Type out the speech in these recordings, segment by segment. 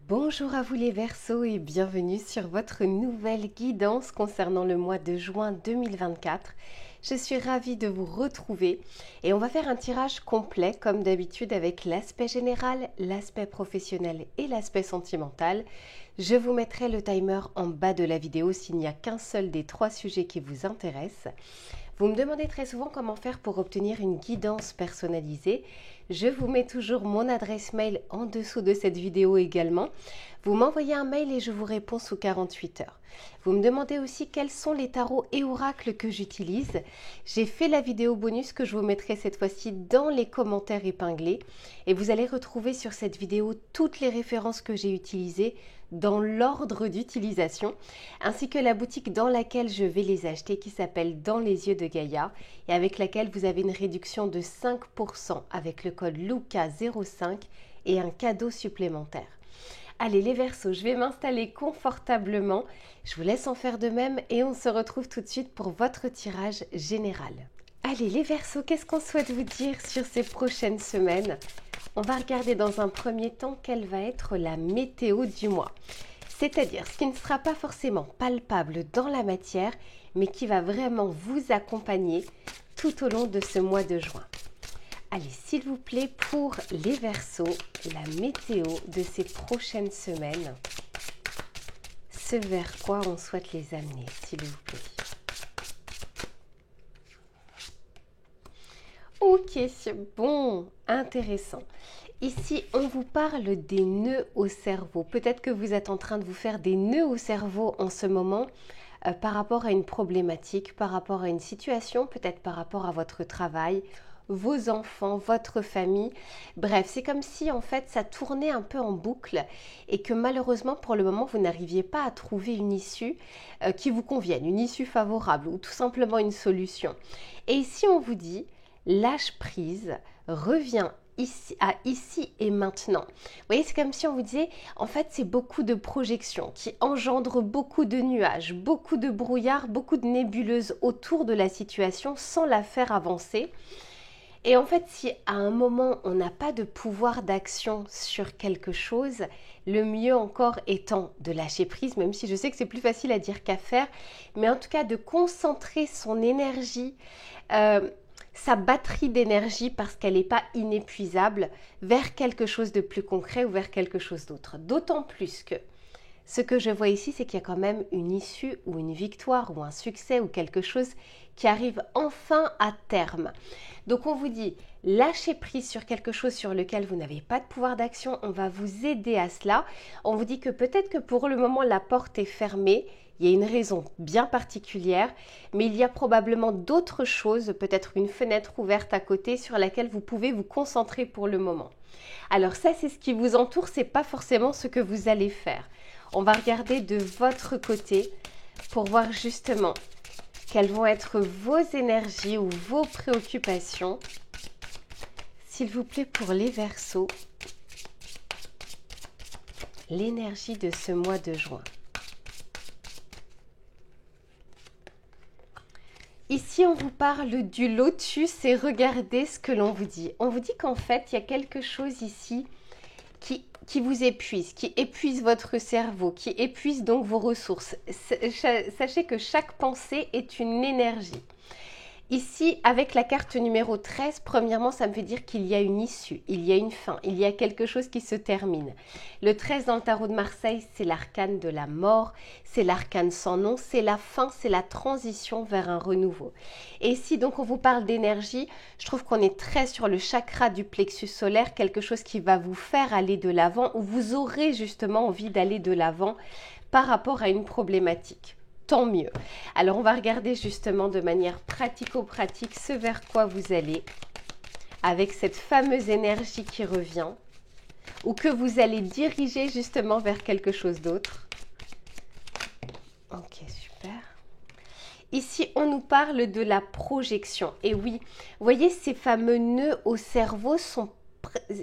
Bonjour à vous les Verseaux et bienvenue sur votre nouvelle guidance concernant le mois de juin 2024. Je suis ravie de vous retrouver et on va faire un tirage complet comme d'habitude avec l'aspect général, l'aspect professionnel et l'aspect sentimental. Je vous mettrai le timer en bas de la vidéo s'il n'y a qu'un seul des trois sujets qui vous intéressent. Vous me demandez très souvent comment faire pour obtenir une guidance personnalisée. Je vous mets toujours mon adresse mail en dessous de cette vidéo également. Vous m'envoyez un mail et je vous réponds sous 48 heures. Vous me demandez aussi quels sont les tarots et oracles que j'utilise. J'ai fait la vidéo bonus que je vous mettrai cette fois-ci dans les commentaires épinglés. Et vous allez retrouver sur cette vidéo toutes les références que j'ai utilisées dans l'ordre d'utilisation, ainsi que la boutique dans laquelle je vais les acheter qui s'appelle Dans les yeux de Gaïa et avec laquelle vous avez une réduction de 5% avec le code LUCA05 et un cadeau supplémentaire. Allez les Verseaux, je vais m'installer confortablement, je vous laisse en faire de même et on se retrouve tout de suite pour votre tirage général. Allez les Verseaux, qu'est-ce qu'on souhaite vous dire sur ces prochaines semaines ? On va regarder dans un premier temps quelle va être la météo du mois. C'est-à-dire ce qui ne sera pas forcément palpable dans la matière, mais qui va vraiment vous accompagner tout au long de ce mois de juin. Allez, s'il vous plaît, pour les Verseaux, la météo de ces prochaines semaines, ce vers quoi on souhaite les amener, s'il vous plaît. Ok, bon, intéressant. Ici, on vous parle des nœuds au cerveau. Peut-être que vous êtes en train de vous faire des nœuds au cerveau en ce moment par rapport à une problématique, par rapport à une situation, peut-être par rapport à votre travail, vos enfants, votre famille. Bref, c'est comme si en fait ça tournait un peu en boucle et que malheureusement pour le moment vous n'arriviez pas à trouver une issue qui vous convienne, une issue favorable ou tout simplement une solution. Et ici on vous dit lâche prise, reviens ici et maintenant. Vous voyez, c'est comme si on vous disait, en fait, c'est beaucoup de projections qui engendrent beaucoup de nuages, beaucoup de brouillard, beaucoup de nébuleuses autour de la situation sans la faire avancer. Et en fait, si à un moment, on n'a pas de pouvoir d'action sur quelque chose, le mieux encore étant de lâcher prise, même si je sais que c'est plus facile à dire qu'à faire, mais en tout cas de concentrer son énergie, sa batterie d'énergie parce qu'elle n'est pas inépuisable vers quelque chose de plus concret ou vers quelque chose d'autre. D'autant plus que ce que je vois ici, c'est qu'il y a quand même une issue ou une victoire ou un succès ou quelque chose qui arrive enfin à terme. Donc on vous dit, lâchez prise sur quelque chose sur lequel vous n'avez pas de pouvoir d'action, on va vous aider à cela. On vous dit que peut-être que pour le moment la porte est fermée, il y a une raison bien particulière, mais il y a probablement d'autres choses, peut-être une fenêtre ouverte à côté sur laquelle vous pouvez vous concentrer pour le moment. Alors ça, c'est ce qui vous entoure, c'est pas forcément ce que vous allez faire. On va regarder de votre côté pour voir justement quelles vont être vos énergies ou vos préoccupations. S'il vous plaît, pour les Verseaux, l'énergie de ce mois de juin. Ici, on vous parle du lotus et regardez ce que l'on vous dit. On vous dit qu'en fait, il y a quelque chose ici qui vous épuise, qui épuise votre cerveau, qui épuise donc vos ressources. Sachez que chaque pensée est une énergie. Ici, avec la carte numéro 13, premièrement, ça me fait dire qu'il y a une issue, il y a une fin, il y a quelque chose qui se termine. Le 13 dans le tarot de Marseille, c'est l'arcane de la mort, c'est l'arcane sans nom, c'est la fin, c'est la transition vers un renouveau. Et ici, donc, on vous parle d'énergie, je trouve qu'on est très sur le chakra du plexus solaire, quelque chose qui va vous faire aller de l'avant, ou vous aurez justement envie d'aller de l'avant par rapport à une problématique. Tant mieux. Alors, on va regarder justement de manière pratico-pratique ce vers quoi vous allez avec cette fameuse énergie qui revient ou que vous allez diriger justement vers quelque chose d'autre. Ok, super. Ici, on nous parle de la projection. Et oui, vous voyez, ces fameux nœuds au cerveau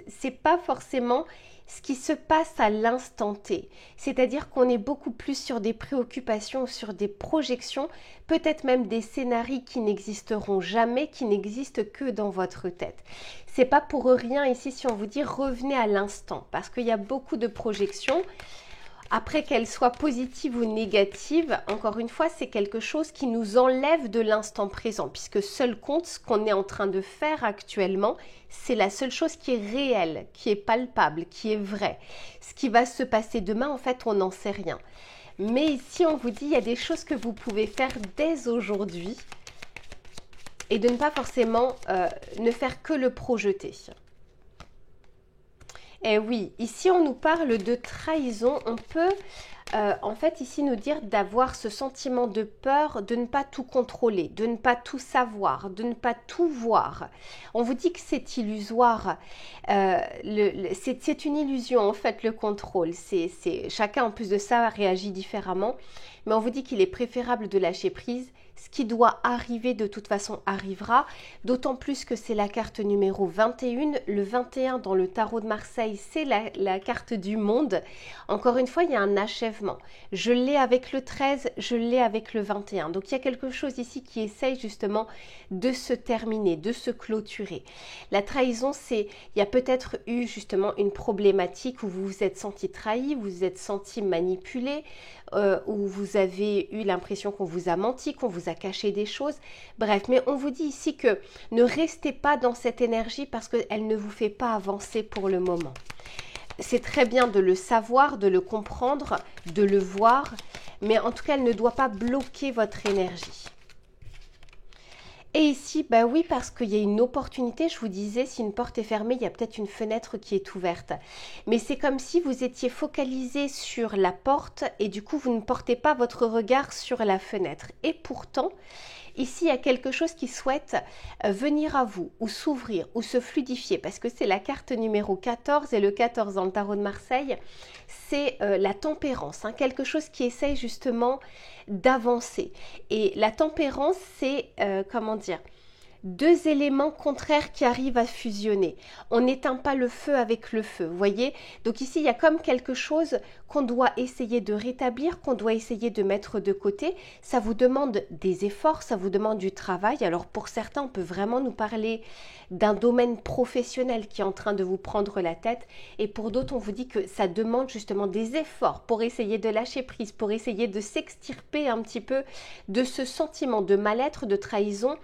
c'est pas forcément ce qui se passe à l'instant T. C'est-à-dire qu'on est beaucoup plus sur des préoccupations, sur des projections, peut-être même des scénarios qui n'existeront jamais, qui n'existent que dans votre tête. C'est pas pour rien ici si on vous dit revenez à l'instant, parce qu'il y a beaucoup de projections. Après qu'elles soient positives ou négatives, encore une fois, c'est quelque chose qui nous enlève de l'instant présent, puisque seul compte ce qu'on est en train de faire actuellement, c'est la seule chose qui est réelle, qui est palpable, qui est vraie. Ce qui va se passer demain, en fait, on n'en sait rien. Mais ici, on vous dit, il y a des choses que vous pouvez faire dès aujourd'hui et de ne pas forcément ne faire que le projeter. Et oui, ici on nous parle de trahison. On peut en fait ici nous dire d'avoir ce sentiment de peur, de ne pas tout contrôler, de ne pas tout savoir, de ne pas tout voir. On vous dit que c'est illusoire. C'est une illusion en fait le contrôle. Chacun en plus de ça réagit différemment. Mais on vous dit qu'il est préférable de lâcher prise. Ce qui doit arriver de toute façon arrivera, d'autant plus que c'est la carte numéro 21. Le 21 dans le tarot de Marseille, c'est la carte du monde. Encore une fois, il y a un achèvement. Je l'ai avec le 13, je l'ai avec le 21. Donc il y a quelque chose ici qui essaye justement de se terminer, de se clôturer. La trahison, il y a peut-être eu justement une problématique où vous vous êtes senti trahi, vous vous êtes senti manipulé, où vous avez eu l'impression qu'on vous a menti, qu'on vous a caché des choses. Bref, mais on vous dit ici que ne restez pas dans cette énergie parce qu'elle ne vous fait pas avancer pour le moment. C'est très bien de le savoir, de le comprendre, de le voir, mais en tout cas, elle ne doit pas bloquer votre énergie. Et ici, bah oui, parce qu'il y a une opportunité, je vous disais, si une porte est fermée, il y a peut-être une fenêtre qui est ouverte. Mais c'est comme si vous étiez focalisé sur la porte et du coup, vous ne portez pas votre regard sur la fenêtre. Et pourtant, ici, il y a quelque chose qui souhaite venir à vous ou s'ouvrir ou se fluidifier parce que c'est la carte numéro 14 et le 14 dans le tarot de Marseille, c'est la tempérance, hein, quelque chose qui essaye justement d'avancer. Et la tempérance, c'est, comment dire, deux éléments contraires qui arrivent à fusionner. On n'éteint pas le feu avec le feu, vous voyez? Donc ici, il y a comme quelque chose qu'on doit essayer de rétablir, qu'on doit essayer de mettre de côté. Ça vous demande des efforts, ça vous demande du travail. Alors pour certains, on peut vraiment nous parler d'un domaine professionnel qui est en train de vous prendre la tête. Et pour d'autres, on vous dit que ça demande justement des efforts pour essayer de lâcher prise, pour essayer de s'extirper un petit peu de ce sentiment de mal-être, de trahison,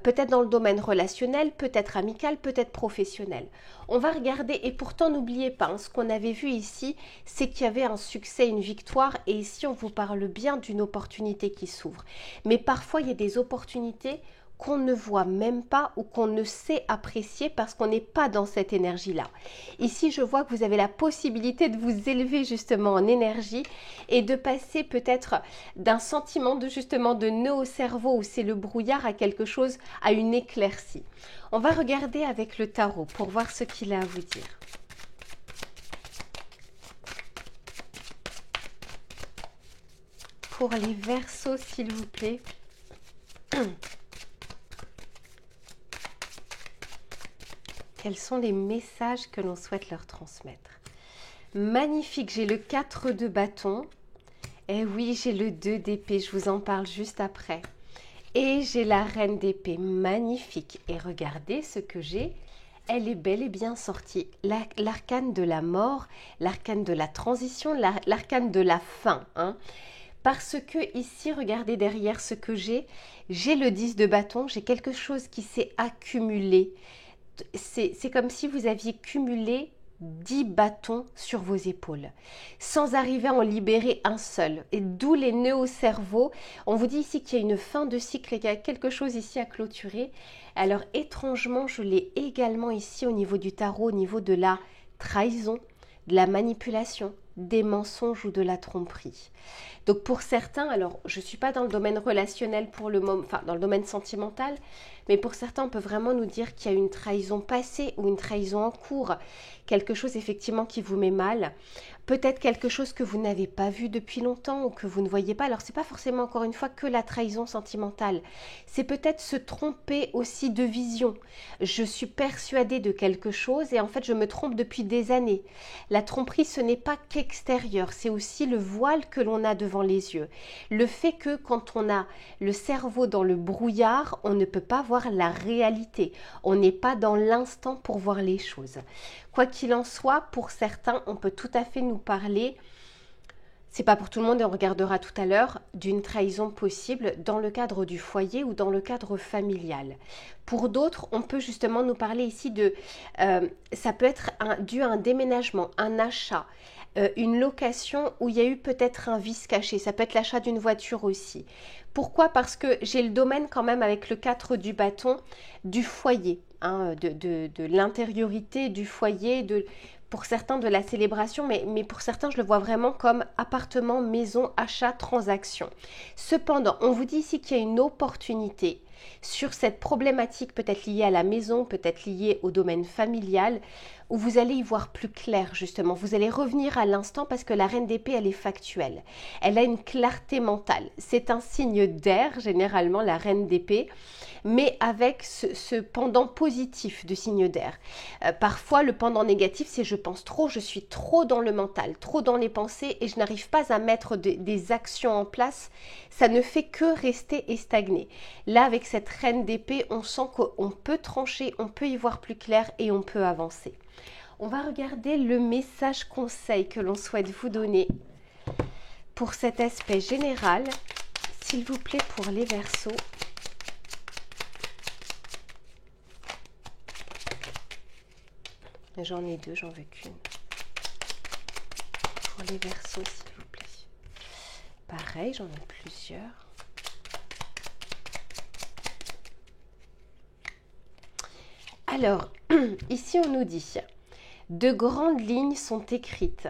peut-être dans le domaine relationnel, peut-être amical, peut-être professionnel. On va regarder et pourtant n'oubliez pas, hein, ce qu'on avait vu ici, c'est qu'il y avait un succès, une victoire et ici on vous parle bien d'une opportunité qui s'ouvre. Mais parfois il y a des opportunités qu'on ne voit même pas ou qu'on ne sait apprécier parce qu'on n'est pas dans cette énergie-là. Ici, je vois que vous avez la possibilité de vous élever justement en énergie et de passer peut-être d'un sentiment de justement de nœud au cerveau où c'est le brouillard à quelque chose, à une éclaircie. On va regarder avec le tarot pour voir ce qu'il a à vous dire. Pour les Verseaux, s'il vous plaît. Quels sont les messages que l'on souhaite leur transmettre? Magnifique, j'ai le 4 de bâton. Et oui, j'ai le 2 d'épée, je vous en parle juste après. Et j'ai la reine d'épée, magnifique. Et regardez ce que j'ai, elle est bel et bien sortie. L'arcane de la mort, l'arcane de la transition, l'arcane de la fin. Hein. Parce que ici, regardez derrière ce que j'ai le 10 de bâton, j'ai quelque chose qui s'est accumulé. C'est comme si vous aviez cumulé 10 bâtons sur vos épaules, sans arriver à en libérer un seul. Et d'où les nœuds au cerveau. On vous dit ici qu'il y a une fin de cycle et qu'il y a quelque chose ici à clôturer. Alors étrangement, je l'ai également ici au niveau du tarot, au niveau de la trahison, de la manipulation, des mensonges ou de la tromperie. Donc pour certains, alors je ne suis pas dans le domaine relationnel pour le moment, enfin dans le domaine sentimental, mais pour certains, on peut vraiment nous dire qu'il y a une trahison passée ou une trahison en cours, quelque chose effectivement qui vous met mal, peut-être quelque chose que vous n'avez pas vu depuis longtemps ou que vous ne voyez pas. Alors, c'est pas forcément encore une fois que la trahison sentimentale, c'est peut-être se tromper aussi de vision. Je suis persuadée de quelque chose et en fait, je me trompe depuis des années. La tromperie, ce n'est pas qu'extérieur, c'est aussi le voile que l'on a devant les yeux. Le fait que quand on a le cerveau dans le brouillard, on ne peut pas voir la réalité. On n'est pas dans l'instant pour voir les choses. Quoi qu'il en soit, pour certains, on peut tout à fait nous parler, c'est pas pour tout le monde et on regardera tout à l'heure, d'une trahison possible dans le cadre du foyer ou dans le cadre familial. Pour d'autres, on peut justement nous parler ici de, ça peut être dû à un déménagement, un achat, une location où il y a eu peut-être un vice caché. Ça peut être l'achat d'une voiture aussi. Pourquoi? Parce que j'ai le domaine quand même avec le 4 du bâton du foyer, hein, de l'intériorité du foyer, pour certains de la célébration, mais pour certains, je le vois vraiment comme appartement, maison, achat, transaction. Cependant, on vous dit ici qu'il y a une opportunité sur cette problématique peut-être liée à la maison, peut-être liée au domaine familial, où vous allez y voir plus clair justement. Vous allez revenir à l'instant parce que la reine d'épée, elle est factuelle. Elle a une clarté mentale. C'est un signe d'air, généralement, la reine d'épée, mais avec ce pendant positif de signe d'air. Parfois, le pendant négatif, c'est je pense trop, je suis trop dans le mental, trop dans les pensées et je n'arrive pas à mettre des actions en place. Ça ne fait que rester et stagner. Là, avec cette reine d'épée, on sent qu'on peut trancher, on peut y voir plus clair et on peut avancer. On va regarder le message conseil que l'on souhaite vous donner pour cet aspect général. S'il vous plaît, pour les Verseaux. J'en ai deux, j'en veux qu'une. Pour les Verseaux, s'il vous plaît. Pareil, j'en ai plusieurs. Alors, ici on nous dit, de grandes lignes sont écrites,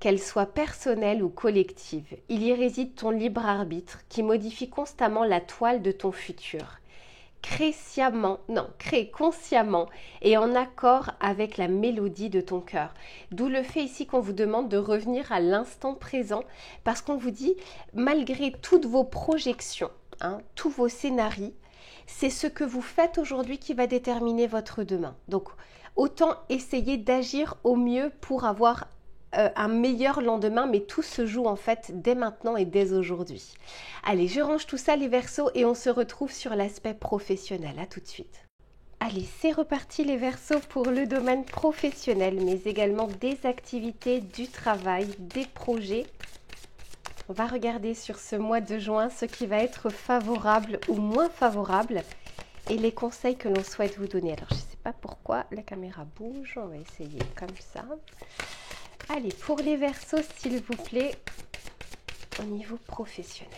qu'elles soient personnelles ou collectives. Il y réside ton libre arbitre qui modifie constamment la toile de ton futur. Crée consciemment et en accord avec la mélodie de ton cœur. D'où le fait ici qu'on vous demande de revenir à l'instant présent parce qu'on vous dit, malgré toutes vos projections, tous vos scénarios, c'est ce que vous faites aujourd'hui qui va déterminer votre demain. Donc, autant essayer d'agir au mieux pour avoir un meilleur lendemain, mais tout se joue en fait dès maintenant et dès aujourd'hui. Allez, je range tout ça les Verseaux et on se retrouve sur l'aspect professionnel. À tout de suite. Allez, c'est reparti les Verseaux pour le domaine professionnel, mais également des activités, du travail, des projets. On va regarder sur ce mois de juin ce qui va être favorable ou moins favorable et les conseils que l'on souhaite vous donner. Alors, je ne sais pas pourquoi la caméra bouge, on va essayer comme ça. Allez, pour les Verseaux, s'il vous plaît, au niveau professionnel.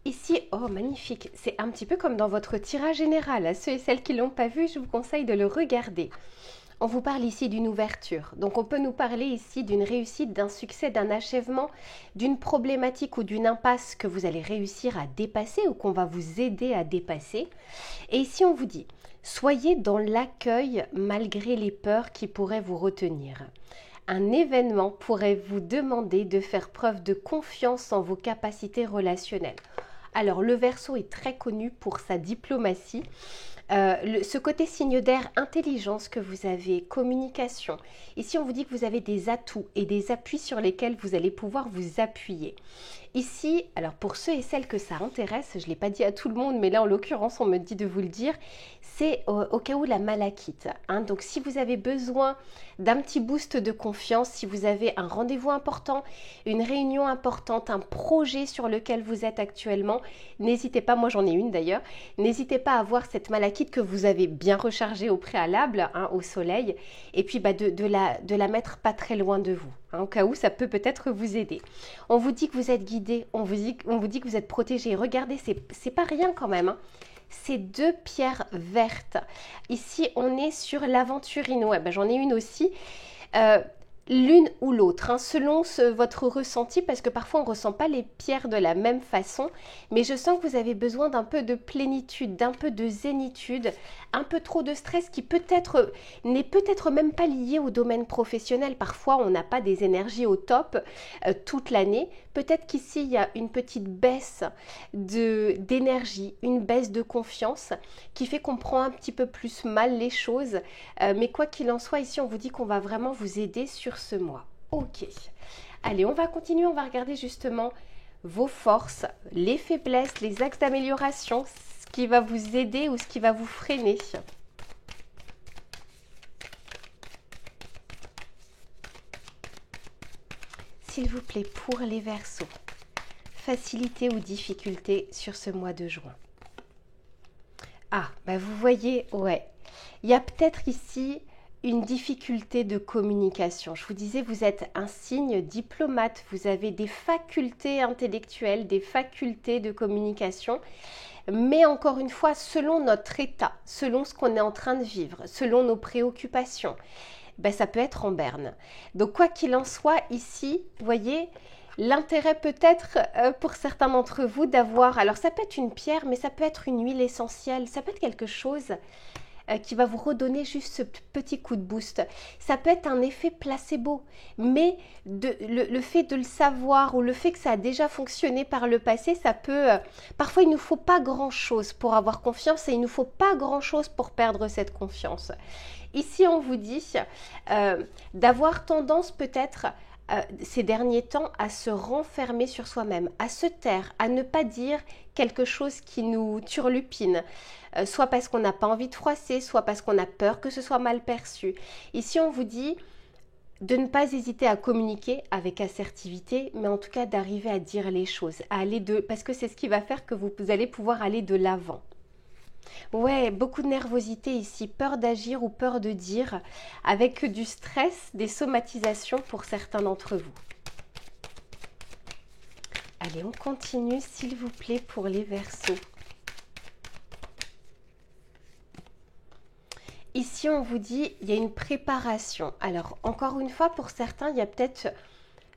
Ici, oh magnifique, c'est un petit peu comme dans votre tirage général. À ceux et celles qui ne l'ont pas vu, je vous conseille de le regarder. On vous parle ici d'une ouverture. Donc, on peut nous parler ici d'une réussite, d'un succès, d'un achèvement, d'une problématique ou d'une impasse que vous allez réussir à dépasser ou qu'on va vous aider à dépasser. Et ici, on vous dit, soyez dans l'accueil malgré les peurs qui pourraient vous retenir. Un événement pourrait vous demander de faire preuve de confiance en vos capacités relationnelles. Alors, le Verseau est très connu pour sa diplomatie. Ce côté signe d'air, intelligence que vous avez, communication. Ici, on vous dit que vous avez des atouts et des appuis sur lesquels vous allez pouvoir vous appuyer. Ici, alors pour ceux et celles que ça intéresse, je ne l'ai pas dit à tout le monde, mais là en l'occurrence, on me dit de vous le dire, c'est au cas où la malachite. Donc si vous avez besoin d'un petit boost de confiance, si vous avez un rendez-vous important, une réunion importante, un projet sur lequel vous êtes actuellement, n'hésitez pas, moi j'en ai une d'ailleurs, n'hésitez pas à voir cette malachite que vous avez bien rechargée au préalable, au soleil, et puis de la mettre pas très loin de vous. Au cas où ça peut peut-être vous aider. On vous dit que vous êtes guidé, on vous dit que vous êtes protégé. Regardez, c'est pas rien quand même. C'est 2 pierres vertes. Ici, on est sur l'aventurine. Ouais, j'en ai une aussi. l'une ou l'autre, hein, selon votre ressenti, parce que parfois on ne ressent pas les pierres de la même façon, mais je sens que vous avez besoin d'un peu de plénitude, d'un peu de zénitude, un peu trop de stress qui peut-être n'est peut-être même pas lié au domaine professionnel. Parfois on n'a pas des énergies au top toute l'année. Peut-être qu'ici il y a une petite baisse d'énergie, une baisse de confiance qui fait qu'on prend un petit peu plus mal les choses. Mais quoi qu'il en soit, ici on vous dit qu'on va vraiment vous aider sur ce mois. Ok. Allez, on va continuer, on va regarder justement vos forces, les faiblesses, les axes d'amélioration, ce qui va vous aider ou ce qui va vous freiner. S'il vous plaît, pour les Verseaux, facilité ou difficulté sur ce mois de juin. Ah, bah vous voyez, ouais, il y a peut-être ici une difficulté de communication. Je vous disais, vous êtes un signe diplomate, vous avez des facultés intellectuelles, des facultés de communication, mais encore une fois, selon notre état, selon ce qu'on est en train de vivre, selon nos préoccupations, ben ça peut être en berne. Donc quoi qu'il en soit, ici, vous voyez, l'intérêt peut-être pour certains d'entre vous d'avoir, alors ça peut être une pierre, mais ça peut être une huile essentielle, ça peut être quelque chose qui va vous redonner juste ce petit coup de boost. Ça peut être un effet placebo, mais le fait de le savoir ou le fait que ça a déjà fonctionné par le passé, ça peut... parfois, il ne nous faut pas grand-chose pour avoir confiance et il ne nous faut pas grand-chose pour perdre cette confiance. Ici, on vous dit d'avoir tendance peut-être ces derniers temps à se renfermer sur soi-même, à se taire, à ne pas dire quelque chose qui nous turlupine, soit parce qu'on n'a pas envie de froisser, soit parce qu'on a peur que ce soit mal perçu. Ici, on vous dit de ne pas hésiter à communiquer avec assertivité, mais en tout cas d'arriver à dire les choses, parce que c'est ce qui va faire que vous allez pouvoir aller de l'avant. Ouais, beaucoup de nervosité ici, peur d'agir ou peur de dire, avec du stress, des somatisations pour certains d'entre vous. Allez, on continue s'il vous plaît pour les Verseaux. Ici, on vous dit, il y a une préparation. Alors, encore une fois, pour certains, il y a peut-être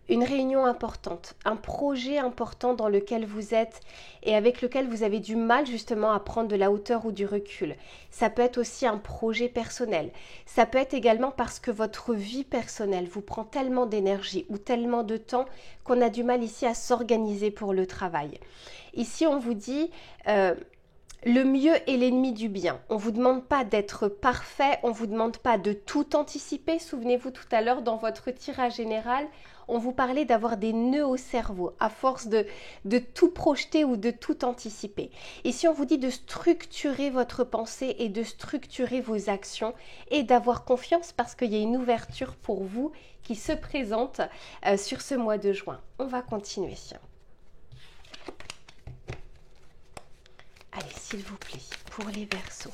une réunion importante, un projet important dans lequel vous êtes et avec lequel vous avez du mal justement à prendre de la hauteur ou du recul. Ça peut être aussi un projet personnel. Ça peut être également parce que votre vie personnelle vous prend tellement d'énergie ou tellement de temps qu'on a du mal ici à s'organiser pour le travail. Ici, on vous dit... le mieux est l'ennemi du bien. On ne vous demande pas d'être parfait, on ne vous demande pas de tout anticiper. Souvenez-vous tout à l'heure dans votre tirage général, on vous parlait d'avoir des nœuds au cerveau à force de tout projeter ou de tout anticiper. Ici, on vous dit de structurer votre pensée et de structurer vos actions et d'avoir confiance parce qu'il y a une ouverture pour vous qui se présente sur ce mois de juin. On va continuer. Allez, s'il vous plaît, pour les Verseaux.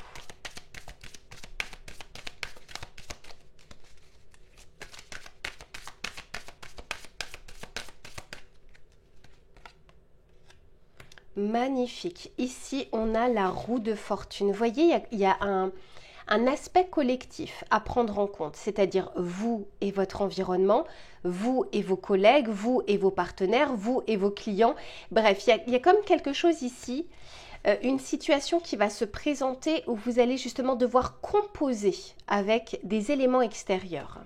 Magnifique. Ici, on a la roue de fortune. Vous voyez, il y a un aspect collectif à prendre en compte, c'est-à-dire vous et votre environnement, vous et vos collègues, vous et vos partenaires, vous et vos clients. Bref, il y a comme quelque chose ici, une situation qui va se présenter où vous allez justement devoir composer avec des éléments extérieurs.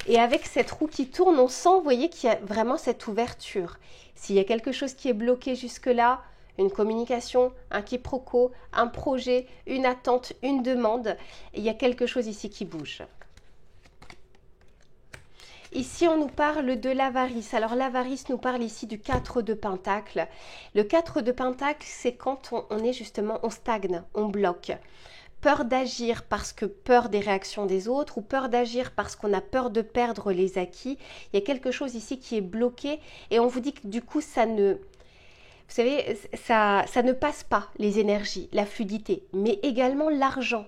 Et avec cette roue qui tourne, on sent, vous voyez, qu'il y a vraiment cette ouverture. S'il y a quelque chose qui est bloqué jusque-là, une communication, un quiproquo, un projet, une attente, une demande, il y a quelque chose ici qui bouge. Ici, on nous parle de l'avarice. Alors, l'avarice nous parle ici du 4 de Pentacle. Le 4 de Pentacle, c'est quand on est justement, on stagne, on bloque. Peur d'agir parce que peur des réactions des autres ou peur d'agir parce qu'on a peur de perdre les acquis. Il y a quelque chose ici qui est bloqué et on vous dit que du coup, ça ne passe pas les énergies, la fluidité, mais également l'argent.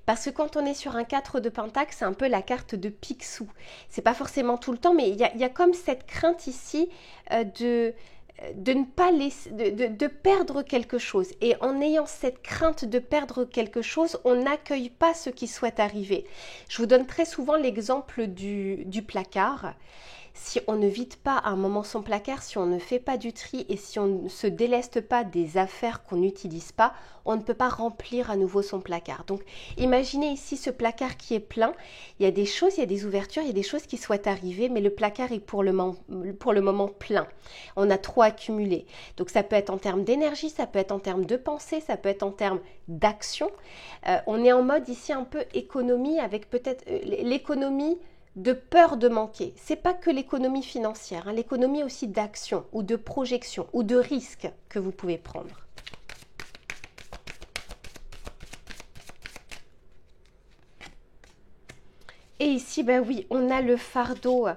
Parce que quand on est sur un 4 de Pentacle, c'est un peu la carte de Picsou. C'est pas forcément tout le temps, mais il y a comme cette crainte ici de ne pas laisser, de perdre quelque chose. Et en ayant cette crainte de perdre quelque chose, on n'accueille pas ce qui souhaite arriver. Je vous donne très souvent l'exemple du placard. Si on ne vide pas à un moment son placard, si on ne fait pas du tri et si on ne se déleste pas des affaires qu'on n'utilise pas, on ne peut pas remplir à nouveau son placard. Donc imaginez ici ce placard qui est plein, il y a des choses, il y a des ouvertures, il y a des choses qui souhaitent arriver, mais le placard est pour le moment plein. On a trop accumulé. Donc ça peut être en termes d'énergie, ça peut être en termes de pensée, ça peut être en termes d'action. On est en mode ici un peu économie avec peut-être l'économie de peur de manquer. C'est pas que l'économie financière, hein, l'économie aussi d'action ou de projection ou de risque que vous pouvez prendre. Et ici, ben oui, on a le fardeau.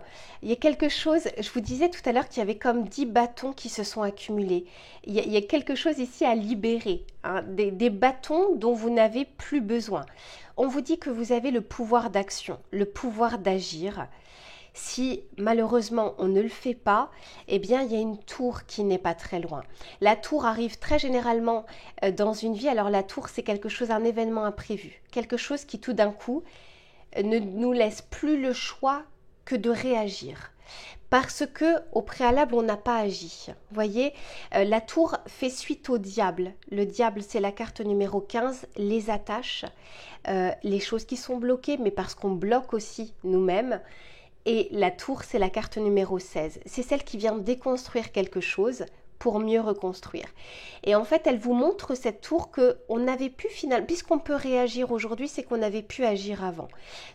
Il y a quelque chose, je vous disais tout à l'heure qu'il y avait comme 10 bâtons qui se sont accumulés. Il y a quelque chose ici à libérer, hein, des bâtons dont vous n'avez plus besoin. On vous dit que vous avez le pouvoir d'action, le pouvoir d'agir. Si malheureusement on ne le fait pas, eh bien il y a une tour qui n'est pas très loin. La tour arrive très généralement dans une vie. Alors la tour, c'est quelque chose, un événement imprévu, quelque chose qui tout d'un coup ne nous laisse plus le choix que de réagir. Parce que au préalable, on n'a pas agi. Vous voyez, la tour fait suite au diable. Le diable, c'est la carte numéro 15, les attaches, les choses qui sont bloquées, mais parce qu'on bloque aussi nous-mêmes. Et la tour, c'est la carte numéro 16. C'est celle qui vient déconstruire quelque chose pour mieux reconstruire. Et en fait, elle vous montre cette tour qu'on n'avait pu finalement, puisqu'on peut réagir aujourd'hui, c'est qu'on avait pu agir avant.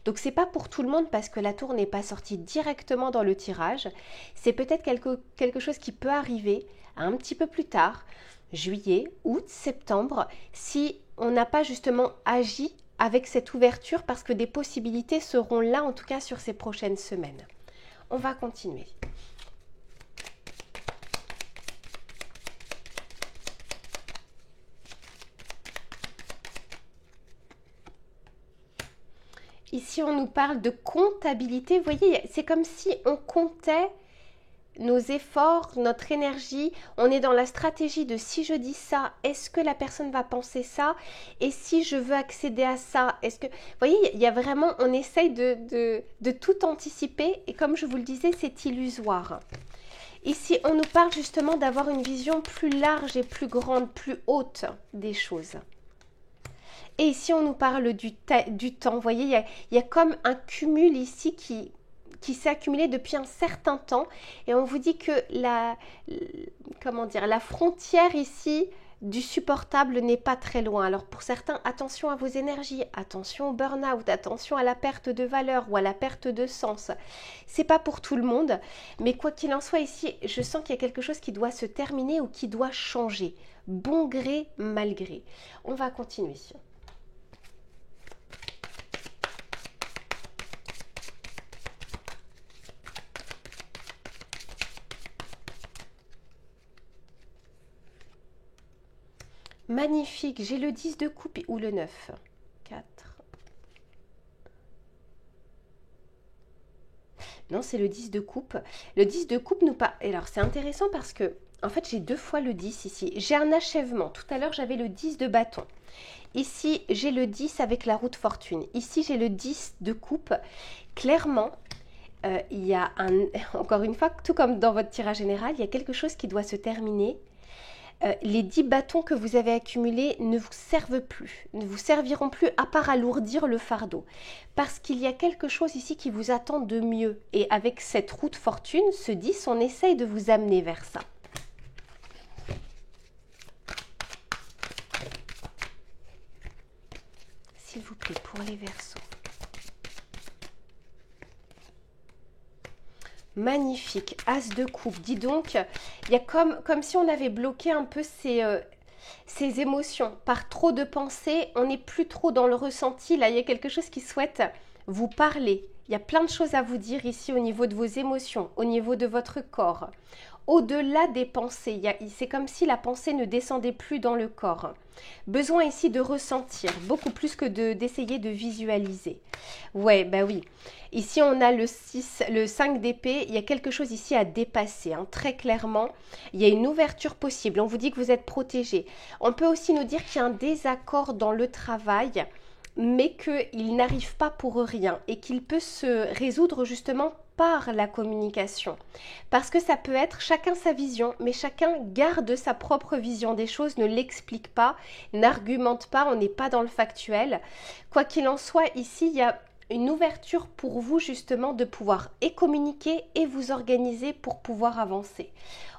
Donc c'est pas pour tout le monde parce que la tour n'est pas sortie directement dans le tirage. C'est peut-être quelque chose qui peut arriver un petit peu plus tard, juillet, août, septembre, si on n'a pas justement agi avec cette ouverture parce que des possibilités seront là, en tout cas sur ces prochaines semaines. On va continuer. Ici, on nous parle de comptabilité. Vous voyez, c'est comme si on comptait nos efforts, notre énergie. On est dans la stratégie de si je dis ça, est-ce que la personne va penser ça? Et si je veux accéder à ça, est-ce que... Vous voyez, il y a vraiment, on essaye de tout anticiper. Et comme je vous le disais, c'est illusoire. Ici, on nous parle justement d'avoir une vision plus large et plus grande, plus haute des choses. Et ici, on nous parle du temps. Vous voyez, il y a comme un cumul ici qui s'est accumulé depuis un certain temps. Et on vous dit que la frontière ici du supportable n'est pas très loin. Alors pour certains, attention à vos énergies, attention au burn-out, attention à la perte de valeur ou à la perte de sens. C'est pas pour tout le monde, mais quoi qu'il en soit ici, je sens qu'il y a quelque chose qui doit se terminer ou qui doit changer. Bon gré, mal gré. On va continuer. Magnifique, j'ai le 10 de coupe ou le 9. 4. Non, c'est le 10 de coupe. Le 10 de coupe nous parle... Alors, c'est intéressant parce que, en fait, j'ai 2 fois le 10 ici. J'ai un achèvement. Tout à l'heure, j'avais le 10 de bâton. Ici, j'ai le 10 avec la roue de fortune. Ici, j'ai le 10 de coupe. Clairement, il y a encore une fois, tout comme dans votre tirage général, il y a quelque chose qui doit se terminer. Les 10 bâtons que vous avez accumulés ne vous servent plus, ne vous serviront plus à part alourdir le fardeau. Parce qu'il y a quelque chose ici qui vous attend de mieux. Et avec cette roue de fortune, ce 10, on essaye de vous amener vers ça. S'il vous plaît, pour les Verseaux. Magnifique, as de coupe. Dis donc, il y a comme si on avait bloqué un peu ces émotions. Par trop de pensées, on n'est plus trop dans le ressenti. Là, il y a quelque chose qui souhaite vous parlez. Il y a plein de choses à vous dire ici au niveau de vos émotions, au niveau de votre corps. Au-delà des pensées, c'est comme si la pensée ne descendait plus dans le corps. Besoin ici de ressentir, beaucoup plus que d'essayer de visualiser. Ouais, bah oui. Ici, on a le 5 d'épée. Il y a quelque chose ici à dépasser, hein, très clairement. Il y a une ouverture possible. On vous dit que vous êtes protégé. On peut aussi nous dire qu'il y a un désaccord dans le travail, mais qu'il n'arrive pas pour rien et qu'il peut se résoudre justement par la communication. Parce que ça peut être chacun sa vision, mais chacun garde sa propre vision des choses, ne l'explique pas, n'argumente pas, on n'est pas dans le factuel. Quoi qu'il en soit, ici, il y a une ouverture pour vous justement de pouvoir et communiquer et vous organiser pour pouvoir avancer.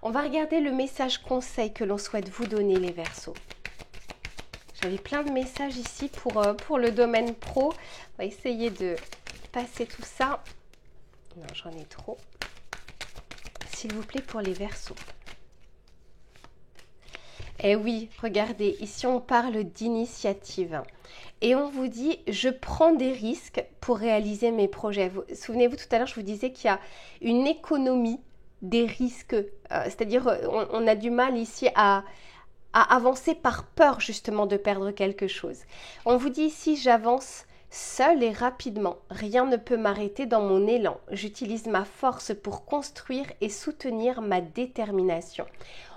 On va regarder le message conseil que l'on souhaite vous donner, les Verseaux. J'avais plein de messages ici pour le domaine pro. On va essayer de passer tout ça. Non, j'en ai trop. S'il vous plaît, pour les Verseaux. Eh oui, regardez, ici on parle d'initiative. Et on vous dit, je prends des risques pour réaliser mes projets. Souvenez-vous, tout à l'heure, je vous disais qu'il y a une économie des risques. C'est-à-dire, on a du mal ici à avancer par peur justement de perdre quelque chose. On vous dit ici, j'avance seul et rapidement. Rien ne peut m'arrêter dans mon élan. J'utilise ma force pour construire et soutenir ma détermination.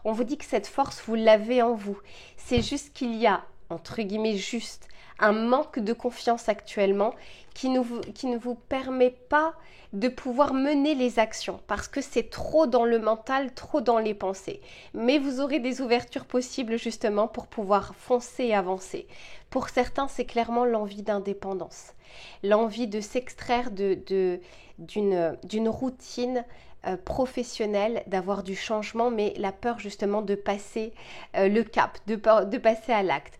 On vous dit que cette force, vous l'avez en vous. C'est juste qu'il y a, entre guillemets, juste un manque de confiance actuellement qui ne vous permet pas de pouvoir mener les actions parce que c'est trop dans le mental, trop dans les pensées. Mais vous aurez des ouvertures possibles justement pour pouvoir foncer et avancer. Pour certains, c'est clairement l'envie d'indépendance, l'envie de s'extraire d'une routine professionnelle, d'avoir du changement, mais la peur justement de passer le cap, de passer à l'acte.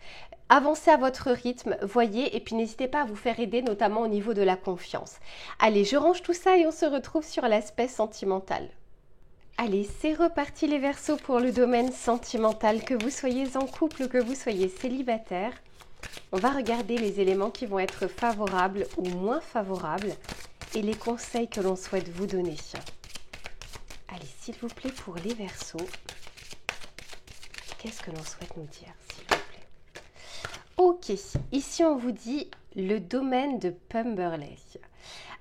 Avancez à votre rythme, voyez, et puis n'hésitez pas à vous faire aider, notamment au niveau de la confiance. Allez, je range tout ça et on se retrouve sur l'aspect sentimental. Allez, c'est reparti les Verseaux pour le domaine sentimental, que vous soyez en couple ou que vous soyez célibataire. On va regarder les éléments qui vont être favorables ou moins favorables et les conseils que l'on souhaite vous donner. Allez, s'il vous plaît, pour les Verseaux, qu'est-ce que l'on souhaite nous dire, s'il vous plaît? Ok, ici on vous dit le domaine de Pemberley.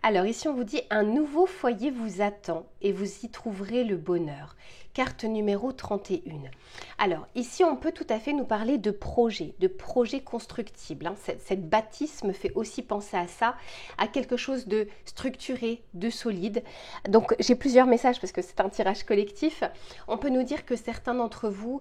Alors ici on vous dit un nouveau foyer vous attend et vous y trouverez le bonheur. Carte numéro 31. Alors ici on peut tout à fait nous parler de projets constructibles. Hein. Cette bâtisse me fait aussi penser à ça, à quelque chose de structuré, de solide. Donc j'ai plusieurs messages parce que c'est un tirage collectif. On peut nous dire que certains d'entre vous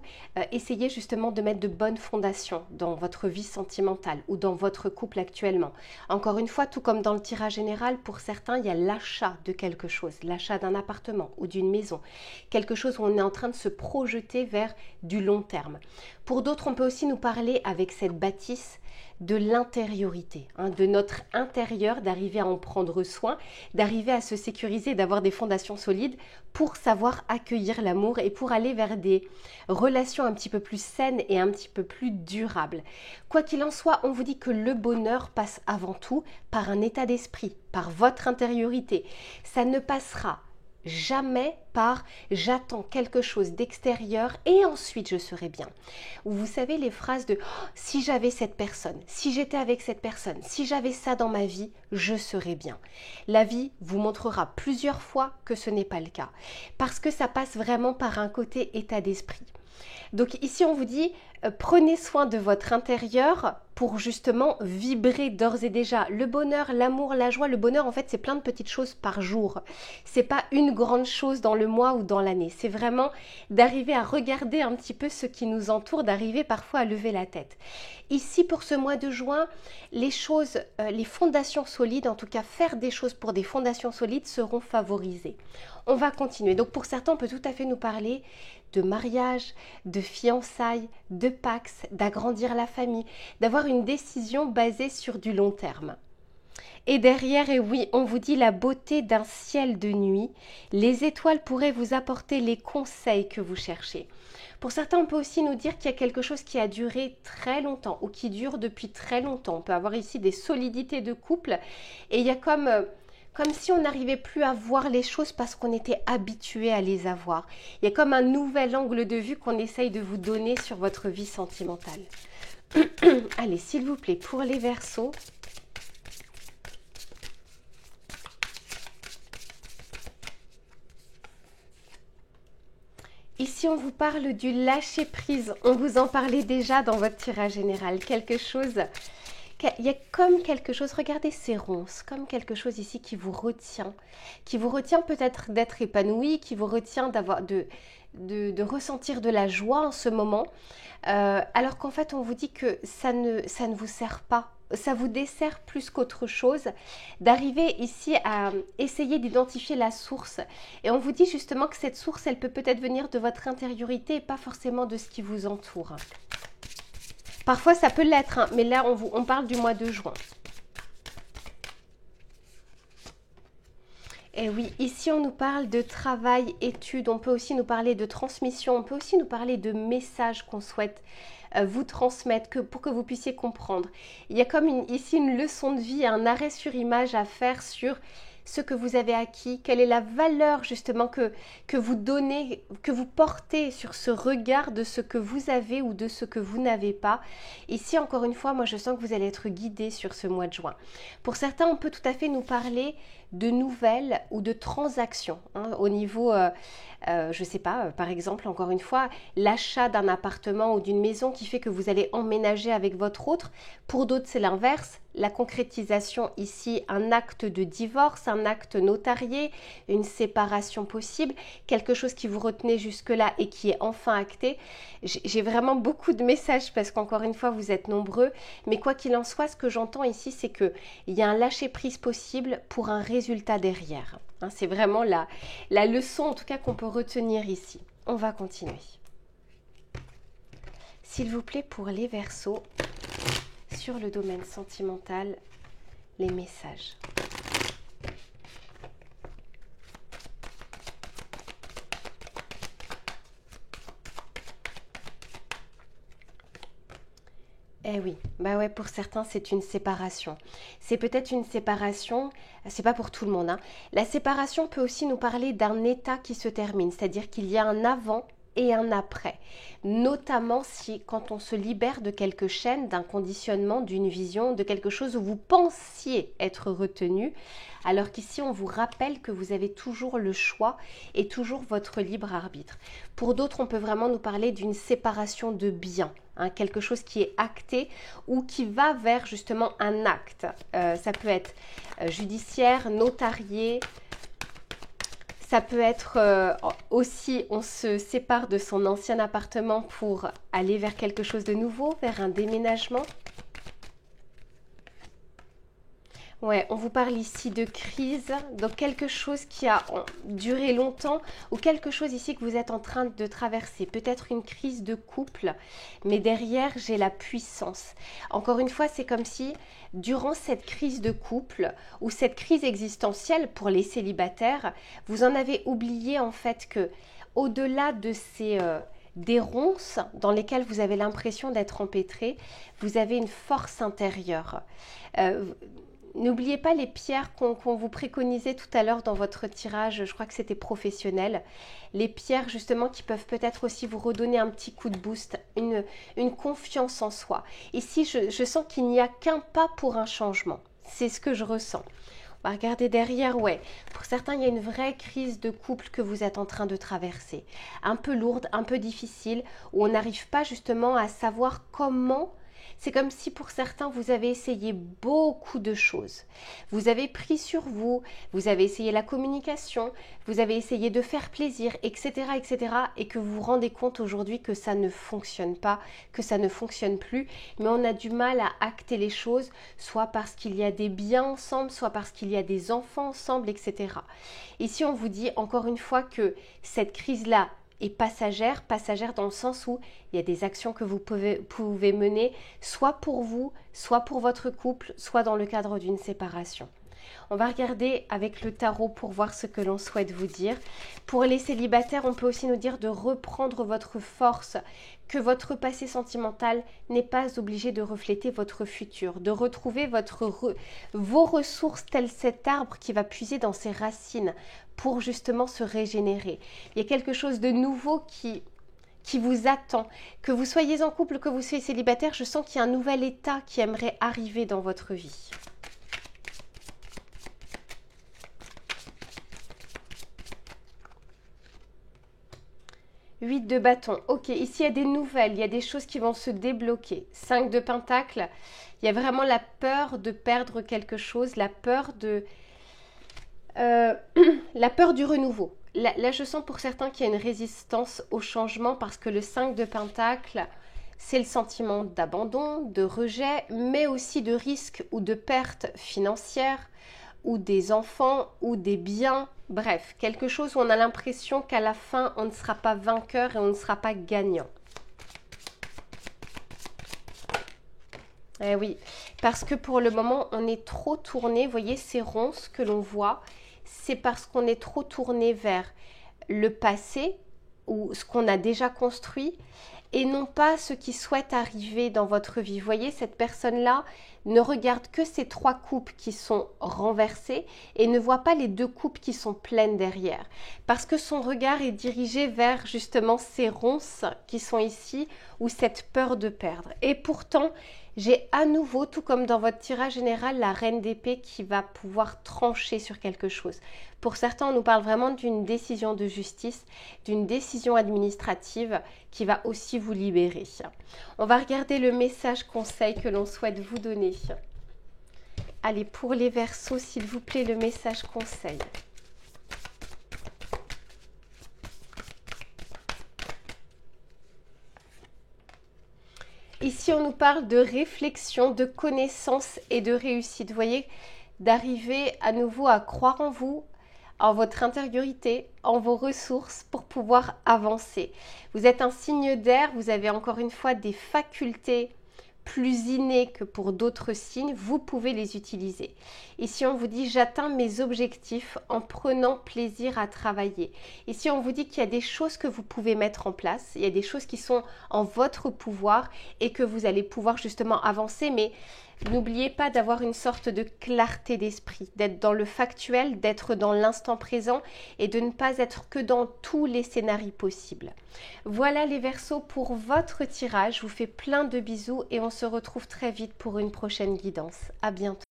essayez justement de mettre de bonnes fondations dans votre vie sentimentale ou dans votre couple actuellement. Encore une fois, tout comme dans le tirage général, pour certains il y a l'achat de quelque chose, l'achat d'un appartement ou d'une maison, quelque chose où on est en train de se projeter vers du long terme. Pour d'autres, on peut aussi nous parler avec cette bâtisse de l'intériorité, hein, de notre intérieur, d'arriver à en prendre soin, d'arriver à se sécuriser, d'avoir des fondations solides pour savoir accueillir l'amour et pour aller vers des relations un petit peu plus saines et un petit peu plus durables. Quoi qu'il en soit, on vous dit que le bonheur passe avant tout par un état d'esprit, par votre intériorité. Ça ne passera jamais par j'attends quelque chose d'extérieur et ensuite je serai bien. Ou vous savez les phrases de si j'avais cette personne, si j'étais avec cette personne, si j'avais ça dans ma vie, je serais bien. La vie vous montrera plusieurs fois que ce n'est pas le cas parce que ça passe vraiment par un côté état d'esprit. Donc ici on vous dit prenez soin de votre intérieur pour justement vibrer d'ores et déjà. Le bonheur, l'amour, la joie, le bonheur en fait c'est plein de petites choses par jour. C'est pas une grande chose dans le mois ou dans l'année. C'est vraiment d'arriver à regarder un petit peu ce qui nous entoure, d'arriver parfois à lever la tête. Ici pour ce mois de juin, les choses, les fondations solides, en tout cas faire des choses pour des fondations solides seront favorisées. On va continuer. Donc pour certains on peut tout à fait nous parler de mariage, de fiançailles, de pax, d'agrandir la famille, d'avoir une décision basée sur du long terme. Et derrière, et oui, on vous dit la beauté d'un ciel de nuit. Les étoiles pourraient vous apporter les conseils que vous cherchez. Pour certains, on peut aussi nous dire qu'il y a quelque chose qui a duré très longtemps ou qui dure depuis très longtemps. On peut avoir ici des solidités de couple et il y a comme si on n'arrivait plus à voir les choses parce qu'on était habitué à les avoir. Il y a comme un nouvel angle de vue qu'on essaye de vous donner sur votre vie sentimentale. Allez, s'il vous plaît, pour les Verseaux. Ici, on vous parle du lâcher-prise. On vous en parlait déjà dans votre tirage général. Il y a comme quelque chose, regardez ces ronces, comme quelque chose ici qui vous retient peut-être d'être épanoui, qui vous retient de ressentir de la joie en ce moment, alors qu'en fait, on vous dit que ça ne vous sert pas. Ça vous dessert plus qu'autre chose, d'arriver ici à essayer d'identifier la source. Et on vous dit justement que cette source, elle peut peut-être venir de votre intériorité et pas forcément de ce qui vous entoure. Parfois, ça peut l'être, hein, mais là, on parle du mois de juin. Et oui, ici, on nous parle de travail, études, on peut aussi nous parler de transmission, on peut aussi nous parler de messages qu'on souhaite vous transmettre pour que vous puissiez comprendre. Il y a comme ici une leçon de vie, un arrêt sur image à faire sur ce que vous avez acquis, quelle est la valeur justement que vous donnez, que vous portez sur ce regard de ce que vous avez ou de ce que vous n'avez pas. Ici, encore une fois, moi je sens que vous allez être guidé sur ce mois de juin. Pour certains, on peut tout à fait nous parler de nouvelles ou de transactions hein, au niveau, je ne sais pas, par exemple, encore une fois, l'achat d'un appartement ou d'une maison qui fait que vous allez emménager avec votre autre. Pour d'autres, c'est l'inverse. La concrétisation ici, un acte de divorce, un acte notarié, une séparation possible, quelque chose qui vous retenait jusque-là et qui est enfin acté. J'ai vraiment beaucoup de messages parce qu'encore une fois, vous êtes nombreux. Mais quoi qu'il en soit, ce que j'entends ici, c'est qu'il y a un lâcher-prise possible pour un résultat derrière. Hein, c'est vraiment la leçon, en tout cas, qu'on peut retenir ici. On va continuer. S'il vous plaît, pour les Verseaux, sur le domaine sentimental, les messages. Eh oui, bah ouais, pour certains, c'est une séparation. C'est peut-être une séparation, c'est pas pour tout le monde, hein. La séparation peut aussi nous parler d'un état qui se termine, c'est-à-dire qu'il y a un avant et un après. Notamment si, quand on se libère de quelques chaînes, d'un conditionnement, d'une vision, de quelque chose où vous pensiez être retenu, alors qu'ici, on vous rappelle que vous avez toujours le choix et toujours votre libre arbitre. Pour d'autres, on peut vraiment nous parler d'une séparation de biens. Hein, quelque chose qui est acté ou qui va vers justement un acte. Ça peut être judiciaire, notarié, ça peut être aussi on se sépare de son ancien appartement pour aller vers quelque chose de nouveau, vers un déménagement. Ouais, on vous parle ici de crise, donc quelque chose qui a duré longtemps ou quelque chose ici que vous êtes en train de traverser. Peut-être une crise de couple, mais derrière, j'ai la puissance. Encore une fois, c'est comme si durant cette crise de couple ou cette crise existentielle pour les célibataires, vous en avez oublié en fait que au-delà de ces... des ronces dans lesquelles vous avez l'impression d'être empêtré, vous avez une force intérieure. N'oubliez pas les pierres qu'on vous préconisait tout à l'heure dans votre tirage, je crois que c'était professionnel. Les pierres justement qui peuvent peut-être aussi vous redonner un petit coup de boost, une confiance en soi. Ici, je sens qu'il n'y a qu'un pas pour un changement. C'est ce que je ressens. On va regarder derrière, ouais. Pour certains, il y a une vraie crise de couple que vous êtes en train de traverser. Un peu lourde, un peu difficile, où on n'arrive pas justement à savoir comment. C'est comme si pour certains, vous avez essayé beaucoup de choses. Vous avez pris sur vous, vous avez essayé la communication, vous avez essayé de faire plaisir, etc., etc. et que vous vous rendez compte aujourd'hui que ça ne fonctionne pas, que ça ne fonctionne plus. Mais on a du mal à acter les choses, soit parce qu'il y a des biens ensemble, soit parce qu'il y a des enfants ensemble, etc. Ici, on vous dit encore une fois que cette crise-là est passagère, passagère dans le sens où il y a des actions que vous pouvez mener, soit pour vous, soit pour votre couple, soit dans le cadre d'une séparation. On va regarder avec le tarot pour voir ce que l'on souhaite vous dire. Pour les célibataires, on peut aussi nous dire de reprendre votre force, que votre passé sentimental n'est pas obligé de refléter votre futur, de retrouver vos ressources tel cet arbre qui va puiser dans ses racines pour justement se régénérer. Il y a quelque chose de nouveau qui vous attend. Que vous soyez en couple, que vous soyez célibataire, je sens qu'il y a un nouvel état qui aimerait arriver dans votre vie. Huit de bâton. Ok, ici il y a des nouvelles, il y a des choses qui vont se débloquer. 5 de pentacle. Il y a vraiment la peur de perdre quelque chose, la peur du renouveau. Là, je sens pour certains qu'il y a une résistance au changement parce que le 5 de pentacle, c'est le sentiment d'abandon, de rejet, mais aussi de risque ou de perte financière, ou des enfants, ou des biens. Bref, quelque chose où on a l'impression qu'à la fin, on ne sera pas vainqueur et on ne sera pas gagnant. Eh oui, parce que pour le moment, on est trop tourné. Vous voyez ces ronces que l'on voit, c'est parce qu'on est trop tourné vers le passé ou ce qu'on a déjà construit et non pas ce qui souhaite arriver dans votre vie. Vous voyez, cette personne-là ne regarde que ces 3 coupes qui sont renversées et ne voit pas les 2 coupes qui sont pleines derrière. Parce que son regard est dirigé vers justement ces ronces qui sont ici ou cette peur de perdre. Et pourtant, j'ai à nouveau, tout comme dans votre tirage général, la reine d'épée qui va pouvoir trancher sur quelque chose. Pour certains, on nous parle vraiment d'une décision de justice, d'une décision administrative qui va aussi vous libérer. On va regarder le message conseil que l'on souhaite vous donner. Allez, pour les Verseaux, s'il vous plaît, le message conseil. Ici, on nous parle de réflexion, de connaissance et de réussite. Vous voyez, d'arriver à nouveau à croire en vous, en votre intériorité, en vos ressources pour pouvoir avancer. Vous êtes un signe d'air, vous avez encore une fois des facultés plus innées que pour d'autres signes, vous pouvez les utiliser. Ici, on vous dit « j'atteins mes objectifs en prenant plaisir à travailler ». Ici, on vous dit qu'il y a des choses que vous pouvez mettre en place, il y a des choses qui sont en votre pouvoir et que vous allez pouvoir justement avancer, mais n'oubliez pas d'avoir une sorte de clarté d'esprit, d'être dans le factuel, d'être dans l'instant présent et de ne pas être que dans tous les scénarios possibles. Voilà les Verseaux pour votre tirage. Je vous fais plein de bisous et on se retrouve très vite pour une prochaine guidance. À bientôt.